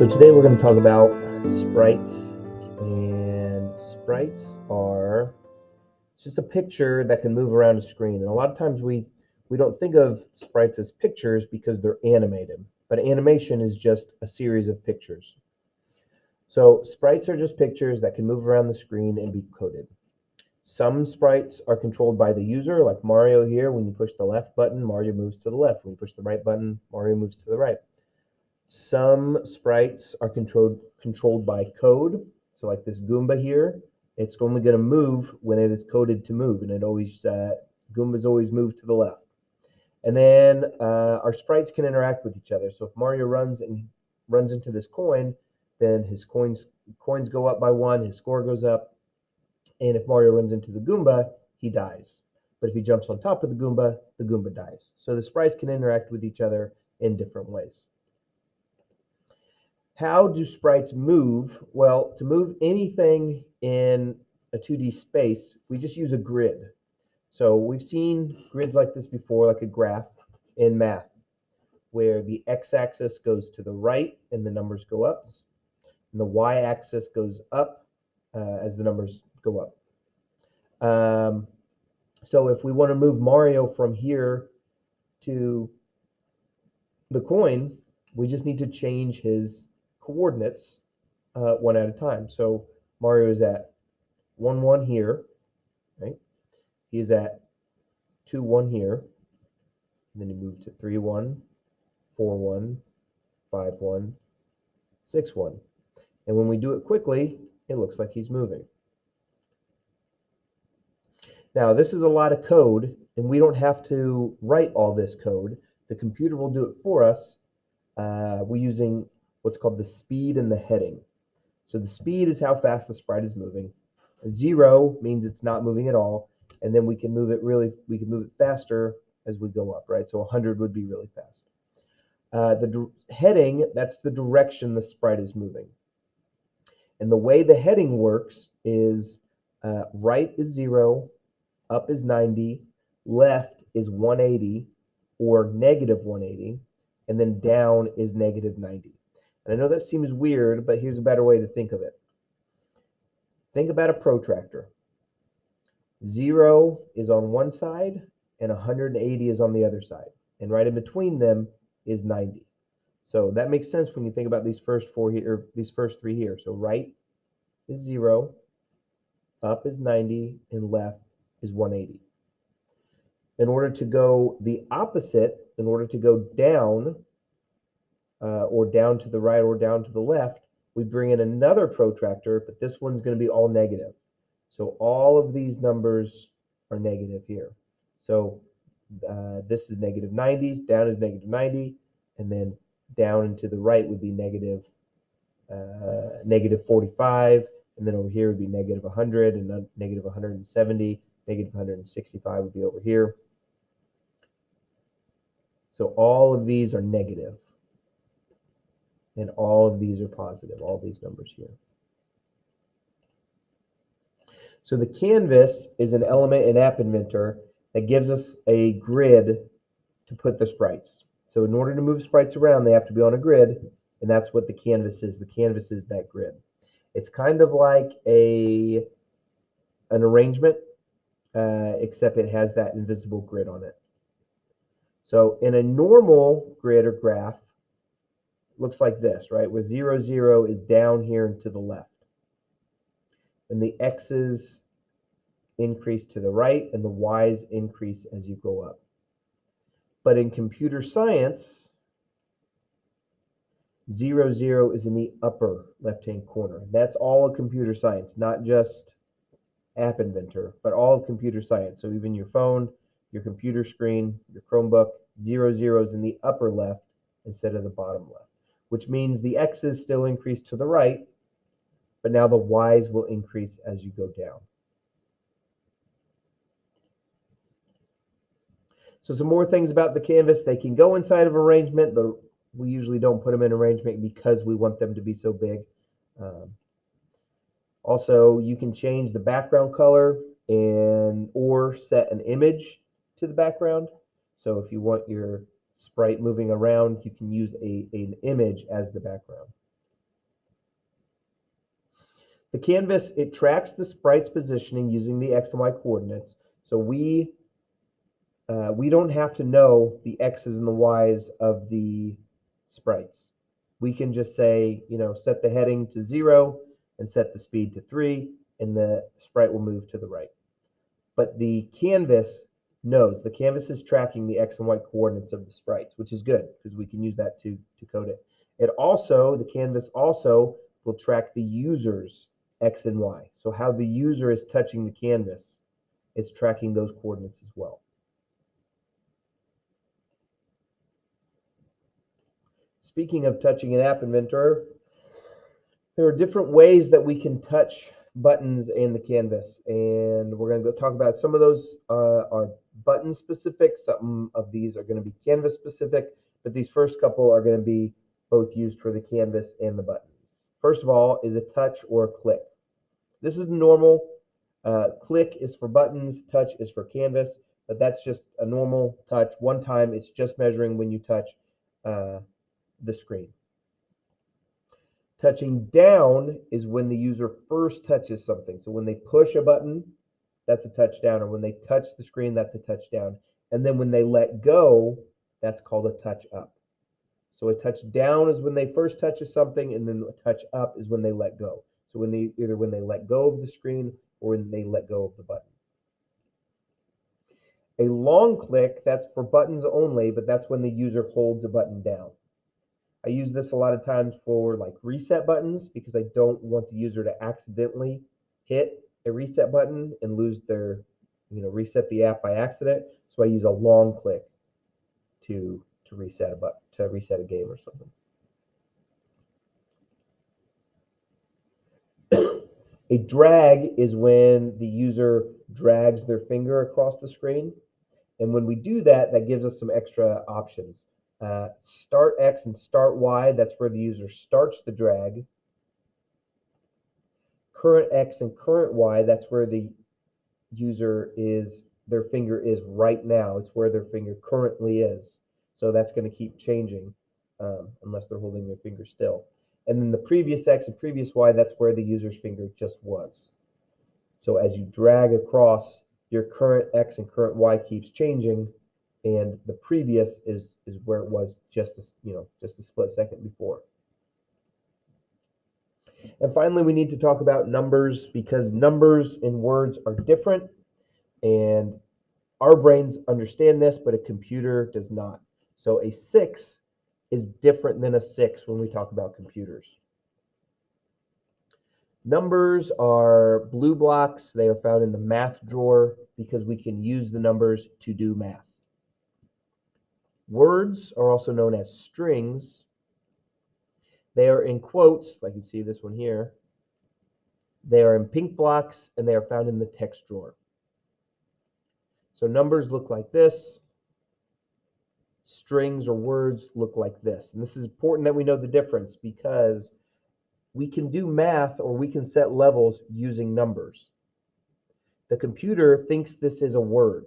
So today we're going to talk about sprites, and sprites are just a picture that can move around a screen. And a lot of times we don't think of sprites as pictures because they're animated, but animation is just a series of pictures. So sprites are just pictures that can move around the screen and be coded. Some sprites are controlled by the user, like Mario here. When you push the left button, Mario moves to the left. When you push the right button, Mario moves to the right. Some sprites are controlled by code. So like this Goomba here, it's only going to move when it is coded to move, and Goombas always move to the left. And then our sprites can interact with each other. So if Mario runs into this coin, then his coins go up by 1, his score goes up. And if Mario runs into the Goomba, he dies. But if he jumps on top of the Goomba dies. So the sprites can interact with each other in different ways. How do sprites move? Well, to move anything in a 2D space, we just use a grid. So we've seen grids like this before, like a graph in math, where the x-axis goes to the right and the numbers go up, and the y-axis goes up as the numbers go up. So if we want to move Mario from here to the coin, we just need to change his coordinates one at a time. So Mario is at 1, 1 here, right? He is at 2, 1 here. And then he moved to 3, 1, 4, 1, 5, 1, 6, 1. And when we do it quickly, it looks like he's moving. Now, this is a lot of code, and we don't have to write all this code. The computer will do it for us. We're using what's called the speed and the heading. So the speed is how fast the sprite is moving. 0 means it's not moving at all, and then we can move it faster as we go up, right? So 100 would be really fast. The heading, that's the direction the sprite is moving. And the way the heading works is right is 0, up is 90, left is 180 or negative 180, and then down is negative 90. And I know that seems weird, but here's a better way to think of it. Think about a protractor. 0 is on one side, and 180 is on the other side. And right in between them is 90. So that makes sense when you think about these first 4 here, or these first 3 here. So right is 0, up is 90, and left is 180. In order to go the opposite, in order to go down, or down to the right or down to the left, we bring in another protractor, but this one's going to be all negative. So all of these numbers are negative here. So this is negative 90, down is negative 90, and then down and to the right would be negative 45, and then over here would be negative 100, and negative 170, negative 165 would be over here. So all of these are negative, and all of these are positive, all these numbers here. So the canvas is an element in App Inventor that gives us a grid to put the sprites. So in order to move sprites around, they have to be on a grid, and that's what the canvas is. The canvas is that grid. It's kind of like an arrangement, except it has that invisible grid on it. So in a normal grid or graph, looks like this, right? Where 0, 0 is down here and to the left. And the x's increase to the right, and the y's increase as you go up. But in computer science, 0, 0 is in the upper left-hand corner. That's all of computer science, not just App Inventor, but all of computer science. So even your phone, your computer screen, your Chromebook, 0, 0 is in the upper left instead of the bottom left, which means the x's still increase to the right, but now the y's will increase as you go down. So some more things about the canvas. They can go inside of arrangement, but we usually don't put them in arrangement because we want them to be so big. Also, you can change the background color or set an image to the background. So if you want your sprite moving around, you can use an image as the background. The canvas, it tracks the sprite's positioning using the X and Y coordinates. So we don't have to know the X's and the Y's of the sprites. We can just say, set the heading to 0 and set the speed to 3, and the sprite will move to the right. But the canvas knows. The canvas is tracking the X and Y coordinates of the sprites, which is good because we can use that to code it. The canvas also will track the user's X and Y. So how the user is touching the canvas, it's tracking those coordinates as well. Speaking of touching in App Inventor, there are different ways that we can touch buttons in the canvas, and we're going to go talk about some of those are button specific. Some of these are going to be canvas specific, but these first couple are going to be both used for the canvas and the buttons. First of all is a touch or a click. This is normal. Click is for buttons, touch is for canvas, but that's just a normal touch. One time, it's just measuring when you touch the screen. Touching down is when the user first touches something. So when they push a button, that's a touchdown, or when they touch the screen, that's a touchdown. And then when they let go, that's called a touch up. So a touch down is when they first touch something, and then a touch up is when they let go. So either when they let go of the screen or when they let go of the button. A long click, that's for buttons only, but that's when the user holds a button down. I use this a lot of times for like reset buttons because I don't want the user to accidentally hit a reset button and lose their, reset the app by accident. So I use a long click to reset a button, to reset a game or something. A drag is when the user drags their finger across the screen. And when we do that, that gives us some extra options. Start X and start Y, that's where the user starts the drag. Current X and current Y, that's where the user their finger is right now. It's where their finger currently is. So that's going to keep changing unless they're holding their finger still. And then the previous X and previous Y, that's where the user's finger just was. So as you drag across, your current X and current Y keeps changing, and the previous is where it was just a split second before. And finally, we need to talk about numbers because numbers in words are different, and our brains understand this, but a computer does not. So a 6 is different than a 6 when we talk about computers. Numbers are blue blocks. They are found in the math drawer because we can use the numbers to do math. Words are also known as strings. They are in quotes, like you see this one here. They are in pink blocks, and they are found in the text drawer. So numbers look like this. Strings or words look like this. And this is important that we know the difference because we can do math or we can set levels using numbers. The computer thinks this is a word.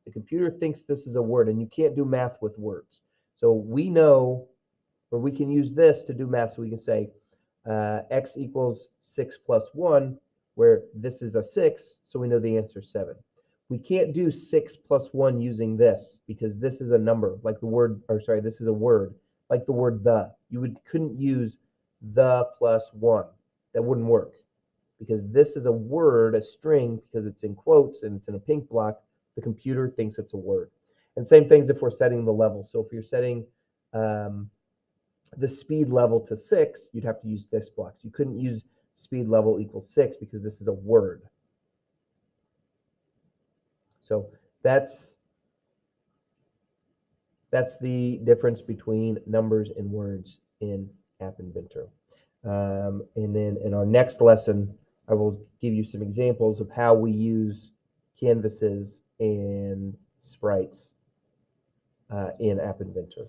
The computer thinks this is a word, and you can't do math with words. So we know, or we can use this to do math. So we can say x equals 6 plus 1, where this is a 6, so we know the answer is 7. We can't do 6 plus 1 using this because this is a number, like the word, this is a word, like the word the. You couldn't use the plus 1. That wouldn't work because this is a word, a string, because it's in quotes and it's in a pink block. The computer thinks it's a word. And same things if we're setting the level. So if you're setting the speed level to 6, you'd have to use this block. You couldn't use speed level equals 6 because this is a word. So that's the difference between numbers and words in App Inventor. And then in our next lesson, I will give you some examples of how we use canvases and sprites in App Inventor.